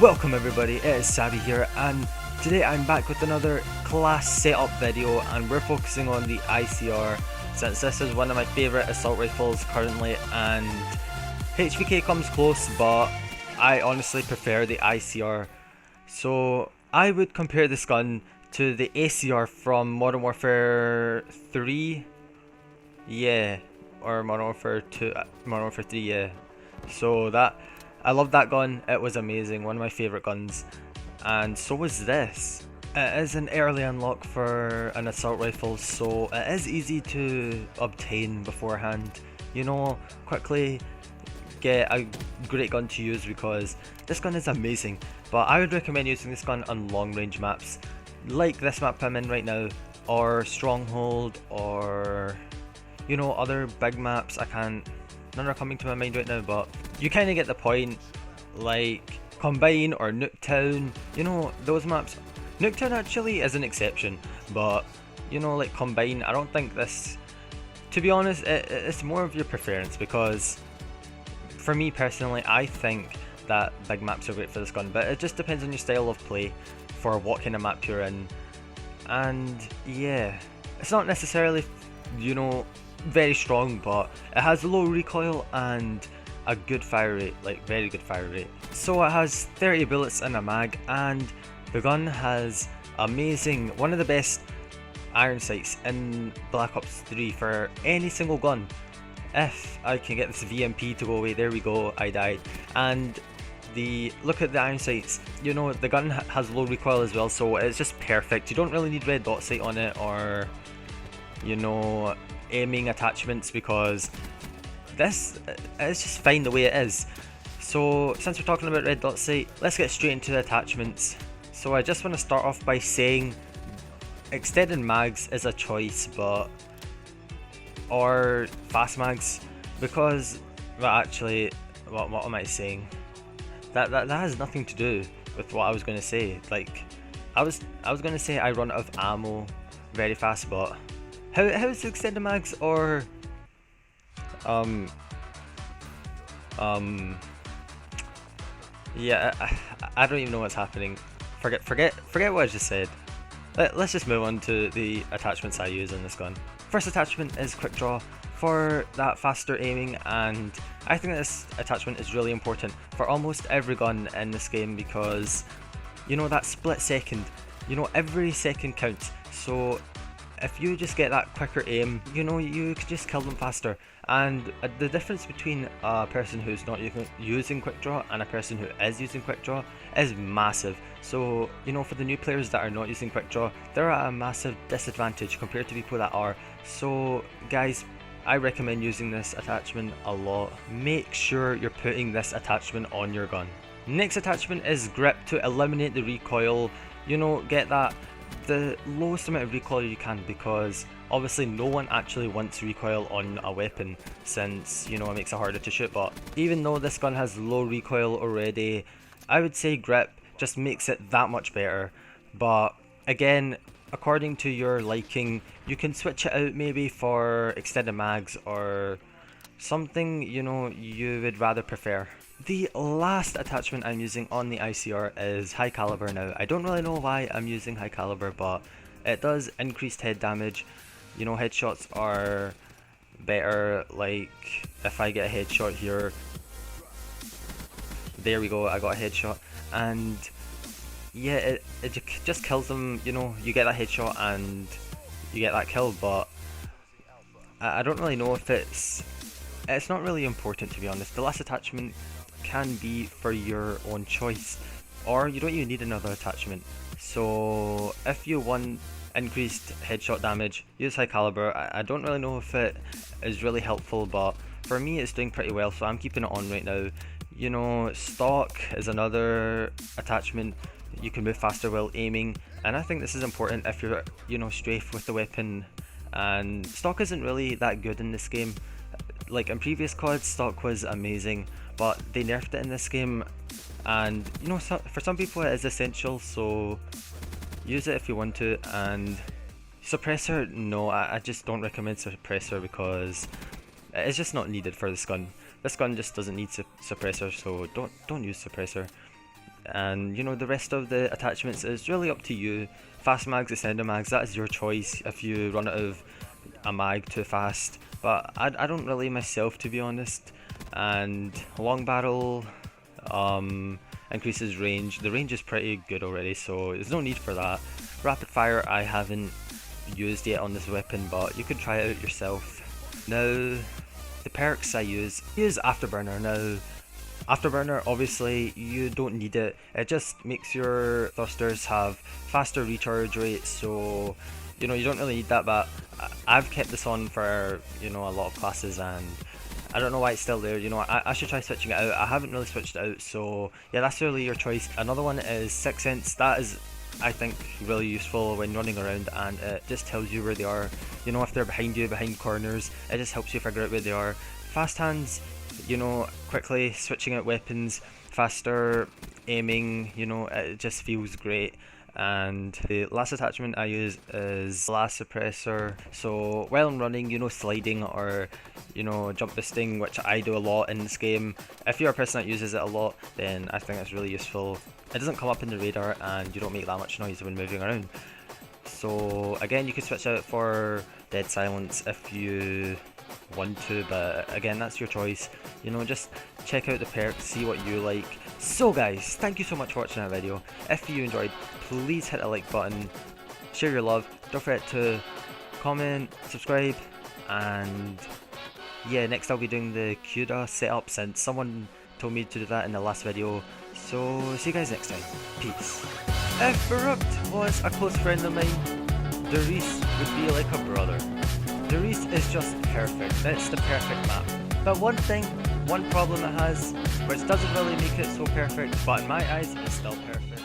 Welcome everybody, it is Sabbi here, and today I'm back with another class setup video, and we're focusing on the ICR since this is one of my favourite assault rifles currently, and HVK comes close, but I honestly prefer the ICR. So I would compare this gun to the ACR from Modern Warfare 3, or Modern Warfare 2, Modern Warfare 3, So I love that gun, it was amazing, one of my favourite guns, and so was this. It is an early unlock for an assault rifle, so it is easy to obtain beforehand. You know, quickly get a great gun to use because this gun is amazing, but I would recommend using this gun on long range maps, like this map I'm in right now, or Stronghold, or you know, other big maps. None are coming to my mind right now, but you kind of get the point, like Combine or Nuketown, you know, those maps. Nuketown actually is an exception, but you know, like Combine, I don't think this, to be honest, it's more of your preference, because for me personally, I think that big maps are great for this gun, but it just depends on your style of play for what kind of map you're in. And yeah, it's not necessarily, you know, very strong, but it has low recoil and a good fire rate, like very good fire rate. So it has 30 bullets in a mag, and the gun has one of the best iron sights in Black Ops 3 for any single gun. If I can get this VMP to go away, there we go, I died. And look at the iron sights, you know, the gun has low recoil as well, so it's just perfect. You don't really need red dot sight on it, or you know, aiming attachments, because this is just fine the way it is. So since we're talking about red dot sight, let's get straight into the attachments. So I just want to start off by saying extended mags is a choice, or fast mags, because, well, actually, what am I saying? That has nothing to do with what I was going to say. Like, I was going to say I run out of ammo very fast, but how is extended mags, or yeah, I don't even know what's happening. Forget what I just said. Let's just move on to the attachments I use in this gun. First attachment is quick draw for that faster aiming, and I think this attachment is really important for almost every gun in this game, because you know, that split second, you know, every second counts. So if you just get that quicker aim, you know, you can just kill them faster. And the difference between a person who's not using quick draw and a person who is using quick draw is massive. So, you know, for the new players that are not using quick draw, they're at a massive disadvantage compared to people that are. So guys, I recommend using this attachment a lot. Make sure you're putting this attachment on your gun. Next attachment is grip to eliminate the recoil. You know, get the lowest amount of recoil you can, because obviously no one actually wants recoil on a weapon, since, you know, it makes it harder to shoot. But even though this gun has low recoil already, I would say grip just makes it that much better. But again, according to your liking, you can switch it out maybe for extended mags or something, you know, you would rather prefer. The last attachment I'm using on the ICR is high caliber. Now, I don't really know why I'm using high caliber, but it does increased head damage. You know, headshots are better. Like, if I get a headshot here, there we go, I got a headshot, and yeah, it just kills them. You know, you get that headshot and you get that kill, but I don't really know if it's not really important, to be honest. The last attachment can be for your own choice, or you don't even need another attachment. So if you want increased headshot damage, use high caliber. I don't really know if it is really helpful, but for me it's doing pretty well, so I'm keeping it on right now. You know, stock is another attachment. You can move faster while aiming, and I think this is important if you're, you know, strafe with the weapon. And stock isn't really that good in this game. Like in previous CODs, stock was amazing, but they nerfed it in this game, and you know, for some people it is essential, so use it if you want to. And suppressor, no, I just don't recommend suppressor, because it's just not needed for this gun. This gun just doesn't need suppressor, so don't use suppressor. and you know, the rest of the attachments is really up to you. Fast mags, extender mags, that is your choice if you run out of a mag too fast, but I don't really myself, to be honest. And long barrel increases range. The range is pretty good already, so there's no need for that. Rapid fire I haven't used yet on this weapon, but you could try it out yourself. Now the perks I use Afterburner. Now Afterburner, obviously you don't need it, it just makes your thrusters have faster recharge rates, so you know, you don't really need that. But I've kept this on for, you know, a lot of classes, and I don't know why it's still there. You know, I should try switching it out. I haven't really switched it out, so yeah, that's really your choice. Another one is Sixth Sense. That is, I think, really useful when running around, and it just tells you where they are. You know, if they're behind you, behind corners, it just helps you figure out where they are. Fast hands, you know, quickly switching out weapons, faster aiming, you know, it just feels great. And the last attachment I use is blast suppressor. So while I'm running, you know, sliding or, you know, jump boosting, which I do a lot in this game, if you're a person that uses it a lot, then I think it's really useful. It doesn't come up in the radar and you don't make that much noise when moving around. So again, you can switch out for dead silence if you want to, but again, that's your choice. You know, just check out the perks, see what you like. So guys, thank you so much for watching that video. If you enjoyed, please hit the like button, share your love, don't forget to comment, subscribe, and yeah, next I'll be doing the CUDA setup since someone told me to do that in the last video. So see you guys next time. Peace. If Baruch was a close friend of mine, Darius would be like a brother. Darius is just perfect. It's the perfect map. But one problem it has, which doesn't really make it so perfect, but in my eyes, it's still perfect.